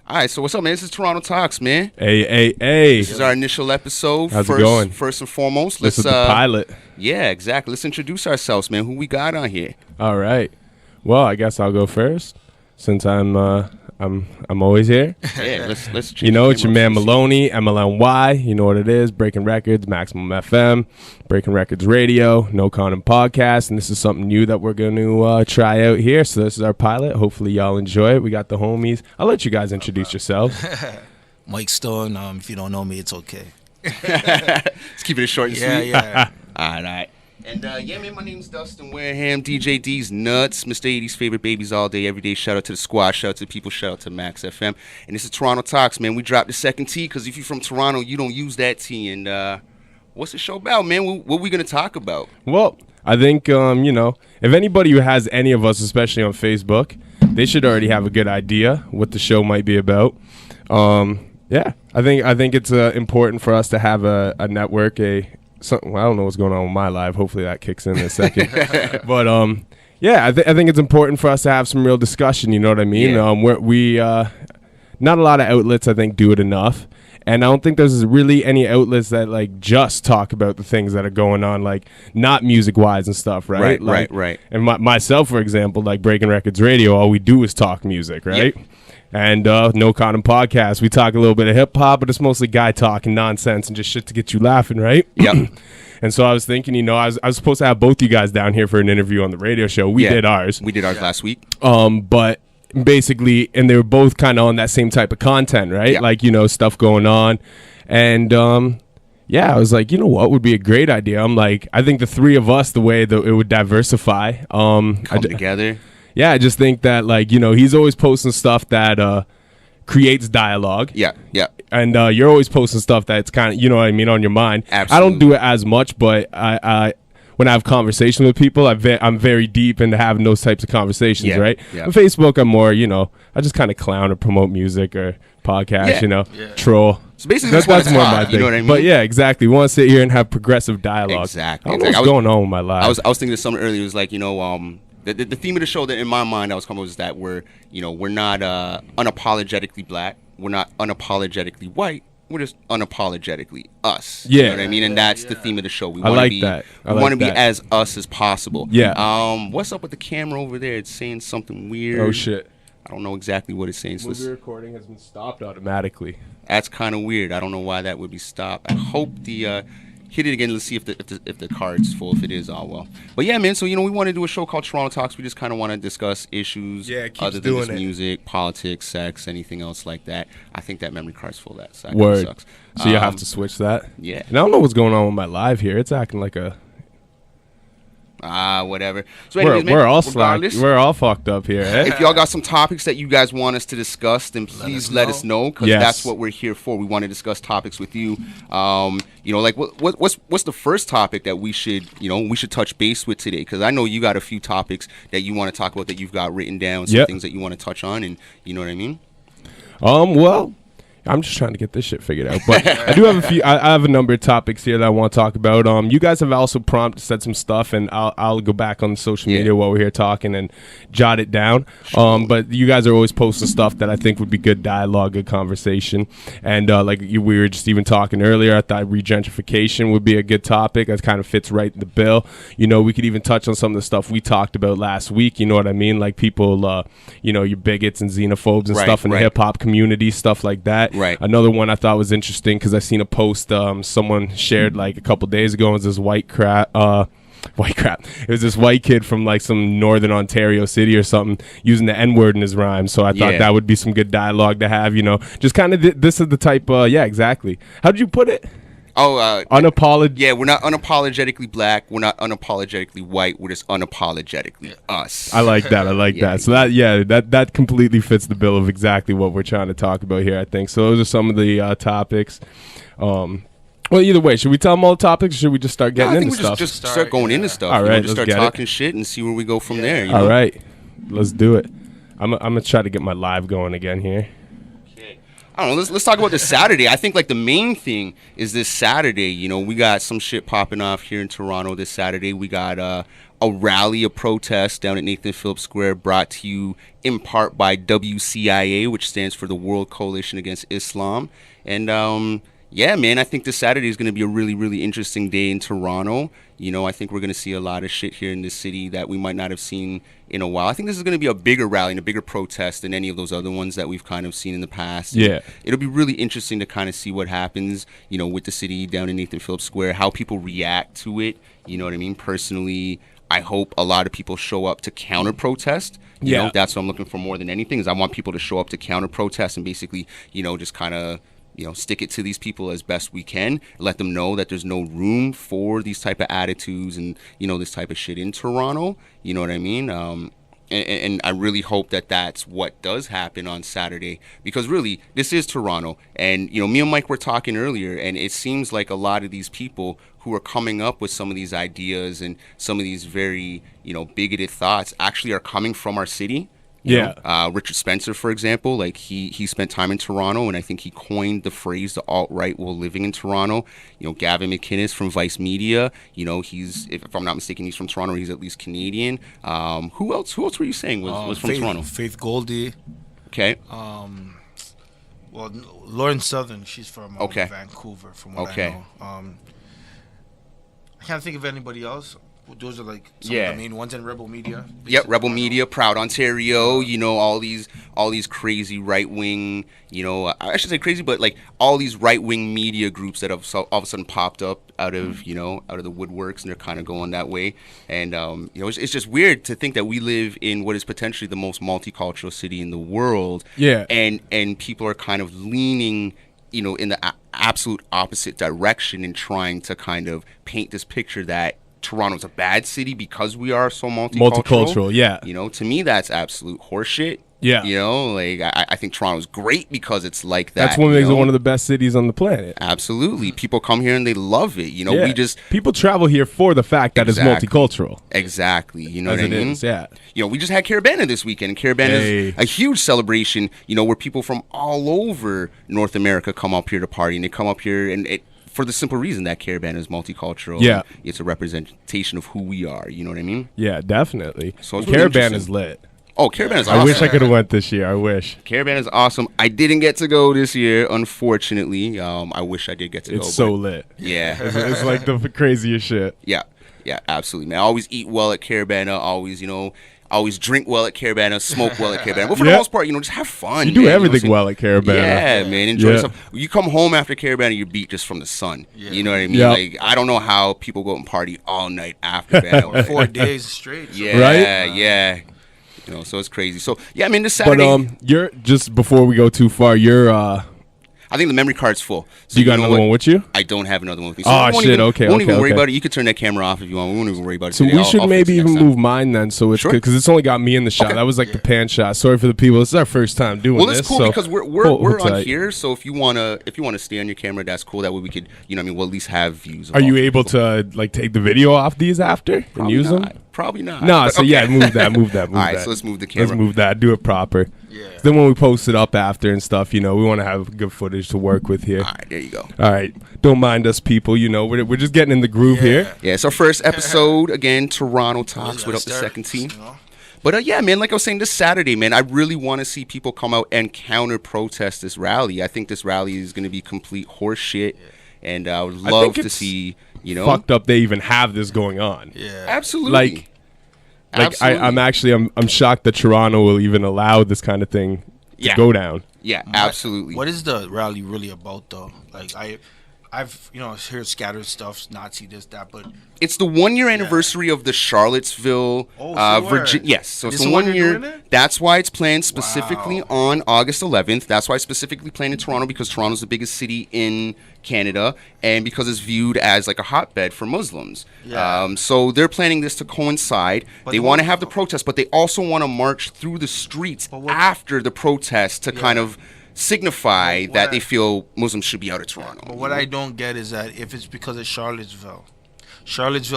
All right, so what's up, man? This is Turono Talks, man. Hey. This is our initial episode. How's it going? First and foremost, This is the pilot. Yeah, exactly. Let's introduce ourselves, man. Who we got on here? All right. Well, I guess I'll go first since I'm always here. Yeah, let's. You know, it's your man Maloney, MLNY. You know what it is. Breaking Records, Maximum FM, Breaking Records Radio, No Condom Podcast, and this is something new that we're going to try out here. So this is our pilot. Hopefully y'all enjoy it. We got the homies. I'll let you guys introduce yourselves. Mike Stoan. If you don't know me, it's okay. Let's keep it short and sweet. Yeah. All right. And yeah, man, my name's Dustin, Wareham, DJ D's Nuts, Mr. 80's favorite babies all day, every day. Shout out to the squad, shout out to the people, shout out to Max FM. And this is Turono Talks, man. We dropped the second T because if you're from Toronto, you don't use that T. And what's the show about, man? What we going to talk about? Well, I think, you know, if anybody who has any of us, especially on Facebook, they should already have a good idea what the show might be about. Yeah, I think it's important for us to have a network, I don't know what's going on with my live. Hopefully that kicks in a second. But yeah, I think it's important for us to have some real discussion. You know what I mean? Yeah. We not a lot of outlets I think do it enough, and I don't think there's really any outlets that like just talk about the things that are going on, like not music wise and stuff, right? Right. And myself, for example, like Breaking Records Radio, all we do is talk music, right? Yep. And No Condom Podcast, we talk a little bit of hip hop, but it's mostly guy talk and nonsense and just shit to get you laughing, right? Yep. And so I was thinking, you know, I was supposed to have both you guys down here for an interview on the radio show. We did ours. We did ours last week. But basically, and they were both kind of on that same type of content, right? Yeah. Like, you know, stuff going on. And yeah, I was like, you know what would be a great idea? I'm like, I think the three of us, the way that it would diversify. Come together. Yeah, I just think that, like, you know, he's always posting stuff that creates dialogue. Yeah. And you're always posting stuff that's kind of, you know what I mean, on your mind. Absolutely. I don't do it as much, but I when I have conversations with people, I'm very deep into having those types of conversations, right? Yeah. On Facebook, I'm more, you know, I just kind of clown or promote music or podcast, you know, troll. So basically, that's more talk, my thing. You know what I mean? But yeah, exactly. We want to sit here and have progressive dialogue. Exactly. I don't know what's going on with my life. I was thinking of something earlier. It was like, you know, the theme of the show that in my mind I was coming was that we're not unapologetically black. We're not unapologetically white. We're just unapologetically us. Yeah. You know what I mean? And that's the theme of the show. We I want like to be that. we want to be as us as possible. Yeah. What's up with the camera over there? It's saying something weird. Oh shit. I don't know exactly what it's saying. So Movie recording has been stopped automatically. that's kind of weird. I don't know why that would be stopped. I hope the hit it again. Let's see if the card's full. If it is, well. But yeah, man. So you know, we want to do a show called Turono Talks. We just kind of want to discuss issues other than just music, politics, sex, anything else like that. I think that memory card's full. That so that Word. Sucks. So you have to switch that. Yeah. And I don't know what's going on with my live here. It's acting like a. Whatever. So anyways, man, we're all slack. regardless, We're all fucked up here. Eh? if y'all got some topics that you guys want us to discuss, then please let us know, because that's what we're here for. We want to discuss topics with you. You know, like what's the first topic that we should touch base with today? Because I know you got a few topics that you want to talk about that you've got written down, some things that you want to touch on, and you know what I mean. Well, I'm just trying to get this shit figured out. But I do have a few. I have a number of topics here that I want to talk about. You guys have also said some stuff, and I'll go back on social media while we're here talking and jot it down. But you guys are always posting stuff that I think would be good dialogue, good conversation. And like we were just even talking earlier, I thought regentrification would be a good topic. That kind of fits right in the bill. You know, we could even touch on some of the stuff we talked about last week. You know what I mean? Like people, you know, your bigots and xenophobes and stuff in the hip hop community, stuff like that. Right. Another one I thought was interesting because I seen a post someone shared like a couple days ago. It was this white crap. It was this white kid from like some northern Ontario city or something using the N-word in his rhyme. So I thought that would be some good dialogue to have. You know, just kind of this is the type. Yeah, exactly. How did you put it? Unapologetic. Yeah, we're not unapologetically black. We're not unapologetically white. We're just unapologetically us. I like that. I like that. So that completely fits the bill of exactly what we're trying to talk about here, I think. So those are some of the topics. Well, either way, should we tell them all the topics, or should we just start getting into stuff? Just start going into stuff. All right, just start talking shit and see where we go from there. You know? All right, let's do it. I'm gonna try to get my live going again here. I don't know. Let's talk about this Saturday. I think like the main thing is this Saturday. You know, we got some shit popping off here in Toronto this Saturday. We got a rally, a protest down at Nathan Phillips Square, brought to you in part by WCIA, which stands for the World Coalition Against Islam. And yeah, man, I think this Saturday is going to be a really, really interesting day in Toronto. You know, I think we're going to see a lot of shit here in this city that we might not have seen in a while. I think this is going to be a bigger rally and a bigger protest than any of those other ones that we've kind of seen in the past. Yeah. It'll be really interesting to kind of see what happens, you know, with the city down in Nathan Phillips Square, how people react to it. You know what I mean? Personally, I hope a lot of people show up to counter-protest. You know, that's what I'm looking for more than anything, is I want people to show up to counter-protest and basically, you know, just kind of, you know, stick it to these people as best we can. Let them know that there's no room for these type of attitudes and, you know, this type of shit in Toronto. You know what I mean? And I really hope that that's what does happen on Saturday, because really, this is Toronto. And, you know, me and Mike were talking earlier, and it seems like a lot of these people who are coming up with some of these ideas and some of these very, you know, bigoted thoughts actually are coming from our city. You know, Richard Spencer, for example, like he spent time in Toronto, and I think he coined the phrase "the alt-right" while living in Toronto. You know, Gavin McInnes from Vice Media, you know, he's, if I'm not mistaken, he's from Toronto. He's at least Canadian. Who else were you saying was from Toronto? Faith Goldie. Okay. Well, Lauren Southern, she's from Vancouver, from what I know. I can't think of anybody else. Those are like some of the main ones in Rebel Media. Yep, Rebel Media, Proud Ontario, you know, all these crazy right-wing, you know, I should say crazy, but like all these right-wing media groups that have all of a sudden popped up out of the woodworks, and they're kind of going that way. And, you know, it's just weird to think that we live in what is potentially the most multicultural city in the world. Yeah. And people are kind of leaning, you know, in the absolute opposite direction and trying to kind of paint this picture that Toronto's a bad city because we are so multicultural. Yeah. You know, to me, that's absolute horseshit. Yeah. You know, like, I think Toronto's great because it's like that. That's what makes it one of the best cities on the planet. Absolutely. People come here and they love it. You know, people travel here for the fact that it's multicultural. Exactly. You know what I mean? Yeah. You know, we just had Caravana this weekend, and Caravana is a huge celebration, you know, where people from all over North America come up here to party, and they come up here and for the simple reason that Caravana is multicultural. Yeah. It's a representation of who we are. You know what I mean? Yeah, definitely. So it's really Caravana is lit. Oh, Caravana is awesome. I wish I could have went this year. I wish. Caravana is awesome. I didn't get to go this year, unfortunately. I wish I did get to go. It's so lit. Yeah. It's like the craziest shit. Yeah. Yeah, absolutely, man. I always eat well at Caravana. Always, you know, always drink well at Caravana, smoke well at Caravana. But for the most part, you know, just have fun. You do everything well at Caravana. Yeah, man. Enjoy yourself. You come home after Caravana, you're beat just from the sun. Yeah. You know what I mean? Like, I don't know how people go out and party all night after Caravana. 4 days straight. Yeah, right? Yeah. You know, so it's crazy. So, yeah, I mean, this Saturday. But you're, just before we go too far, you're I think the memory card's full. So you got another one with you? I don't have another one with me. So shit, okay. We won't even worry about it. You could turn that camera off if you want. We won't even worry about it. So today. we should maybe even move mine then, so it's good, because it's only got me in the shot. That was like the pan shot. Sorry for the people. This is our first time doing this. Well, it's cool because we're on here. So if you wanna stay on your camera, that's cool. That way we could, you know, what I mean, we'll at least have views. Are you able to like take the video off these after and use them? Probably not. No, so yeah, move that. All right, so let's move the camera. Let's move that. Do it proper. Yeah. Then when we post it up after and stuff, you know, we want to have good footage to work with here. All right, there you go. All right, don't mind us, people. You know, we're just getting in the groove here. Yeah, it's our first episode again. Toronto Talks with up the second team. But yeah, man, like I was saying, this Saturday, man, I really want to see people come out and counter-protest this rally. I think this rally is going to be complete horse shit, and I would love to see, you know, fucked up they even have this going on. Yeah, absolutely. I'm shocked that Toronto will even allow this kind of thing to go down. Yeah, absolutely. What is the rally really about, though? Like, I've heard scattered stuff, Nazi this, that, but it's the 1 year anniversary of the Charlottesville, Virginia. Yes, so it's the 1 year. That's why it's planned specifically on August 11th. That's why it's specifically planned in Toronto, because Toronto's the biggest city in Canada, and because it's viewed as like a hotbed for Muslims. Yeah. So they're planning this to coincide. They want to have the protest, but they also want to march through the streets after the protest to kind of signify that they feel Muslims should be out of Toronto. But what I don't get is that if it's because of Charlottesville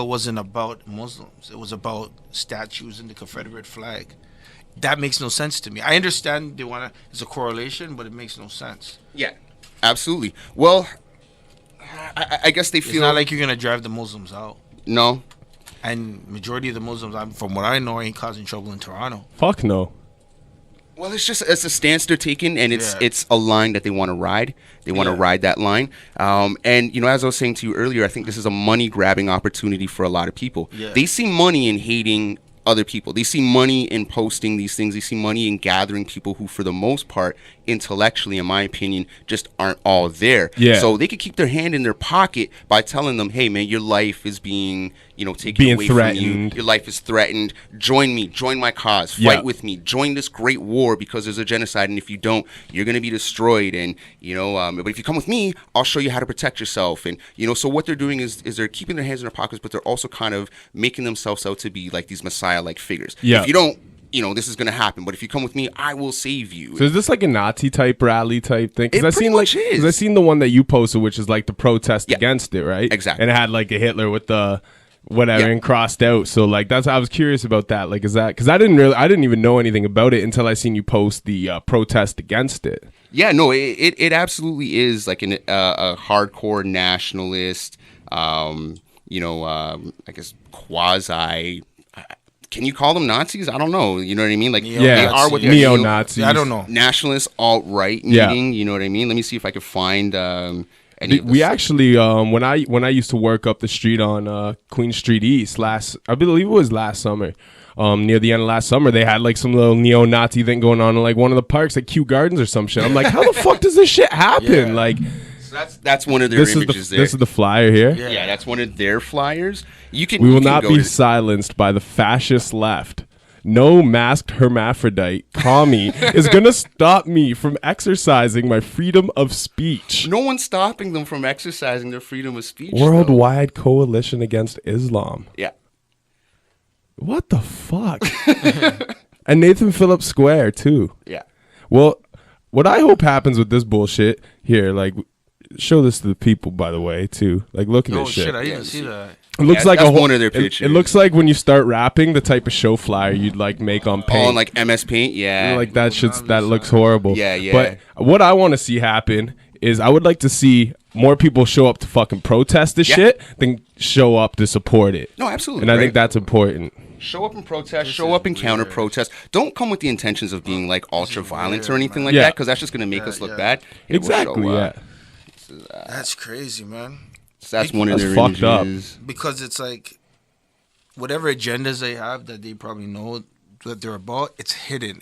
wasn't about Muslims. It was about statues and the Confederate flag. that makes no sense to me. I understand it's a correlation, but it makes no sense. Yeah, absolutely. Well, I guess they feel it's not like you're gonna drive the Muslims out. No. And majority of the Muslims, from what I know, ain't causing trouble in Toronto. Fuck no. Well, it's a stance they're taking, and it's a line that they want to ride. They want to ride that line. And, you know, as I was saying to you earlier, I think this is a money-grabbing opportunity for a lot of people. Yeah. They see money in hating other people. They see money in posting these things. They see money in gathering people who, for the most part, intellectually, in my opinion, just aren't all there. Yeah. So they could keep their hand in their pocket by telling them, hey, man, your life is being, taken away from you. Your life is threatened. Join me. Join my cause. Fight with me. Join this great war because there's a genocide. And if you don't, you're going to be destroyed. And, but if you come with me, I'll show you how to protect yourself. And, so what they're doing is they're keeping their hands in their pockets, but they're also kind of making themselves out to be like these Messiah-like figures. Yeah. If you don't, this is going to happen. But if you come with me, I will save you. So is this like a Nazi type rally type thing? Because I seen the one that you posted, which is like the protest against it, right? Exactly. And it had like a Hitler with the whatever and crossed out. So like I was curious about that. Like, is that because I didn't even know anything about it until I seen you post the protest against it. Yeah, no, it absolutely is like a hardcore nationalist. I guess quasi. Can you call them Nazis? I don't know. You know what I mean? Like, they are what they are. Neo-Nazis. I don't know. Nationalist alt-right meaning. You know what I mean? Let me see if I can find we actually, when I used to work up the street on Queen Street East I believe it was last summer, near the end of last summer, they had like some little neo-Nazi thing going on in like one of the parks, like Kew Gardens or some shit. I'm like, how the fuck does this shit happen? Yeah. Like... That's one of their images there. This is the flyer here. Yeah, that's one of their flyers. We will not be silenced by the fascist left. No masked hermaphrodite, commie, is going to stop me from exercising my freedom of speech. No one's stopping them from exercising their freedom of speech. Worldwide Coalition Against Islam. Yeah. What the fuck? And Nathan Phillips Square, too. Yeah. Well, what I hope happens with this bullshit here, like... Show this to the people, by the way, too. Like, look at this shit. I didn't see that. It looks like one of their pictures. It looks like when you start rapping, the type of show flyer you'd like make on Paint. On like MS Paint, yeah. Like that that looks horrible. Yeah. But what I want to see happen is I would like to see more people show up to fucking protest this shit than show up to support it. No, absolutely. And I think that's important. Show up and protest. Show up and counter protest. Don't come with the intentions of being like ultra violent or anything like that, because that's just going to make us look bad. Exactly. Yeah. That's crazy, man. So that's one of their fucked images. Up. Because it's like whatever agendas they have that they probably know that they're about, it's hidden.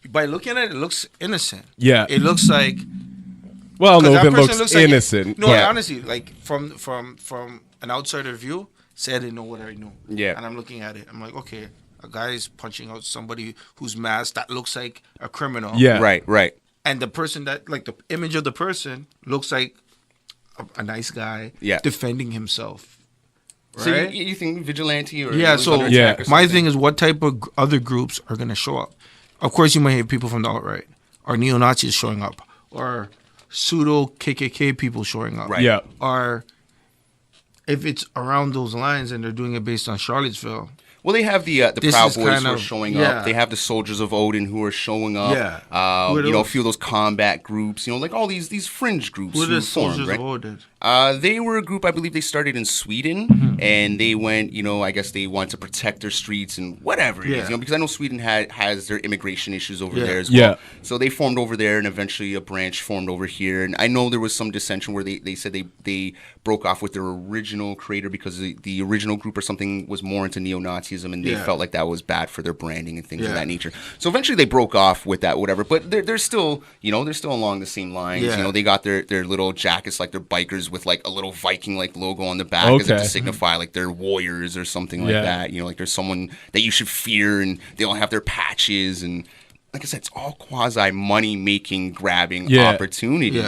By looking at it, it looks innocent. Yeah. It looks like it looks innocent. Like, honestly, like from an outsider view, say I didn't know what I knew. Yeah. And I'm looking at it. I'm like, okay, a guy's punching out somebody who's masked that looks like a criminal. Yeah. Right. And the person that, like, the image of the person looks like a nice guy defending himself. Right? So you think vigilante or... Yeah, my thing is what type of other groups are going to show up? Of course, you might have people from the alt-right, or neo-Nazis showing up, or pseudo-KKK people showing up. Right. Yeah. Or if it's around those lines and they're doing it based on Charlottesville... Well, they have the Proud Boys who are showing up. They have the Soldiers of Odin who are showing up. Yeah. A few of those combat groups. Like all these fringe groups. Who are the Soldiers of Odin? They were a group, I believe they started in Sweden, and they went, I guess they wanted to protect their streets and whatever it is, because I know Sweden has their immigration issues over there as well. Yeah. So they formed over there, and eventually a branch formed over here. And I know there was some dissension where they said they broke off with their original creator because the original group or something was more into neo-Nazism, and they felt like that was bad for their branding and things of that nature. So eventually they broke off with that, whatever. But they're still, they're still along the same lines. Yeah. They got their little jackets like they're bikers with like a little Viking like logo on the back as if to signify like they're warriors or something like that. Like there's someone that you should fear, and they all have their patches, and like I said, it's all quasi money making grabbing opportunity. Yeah.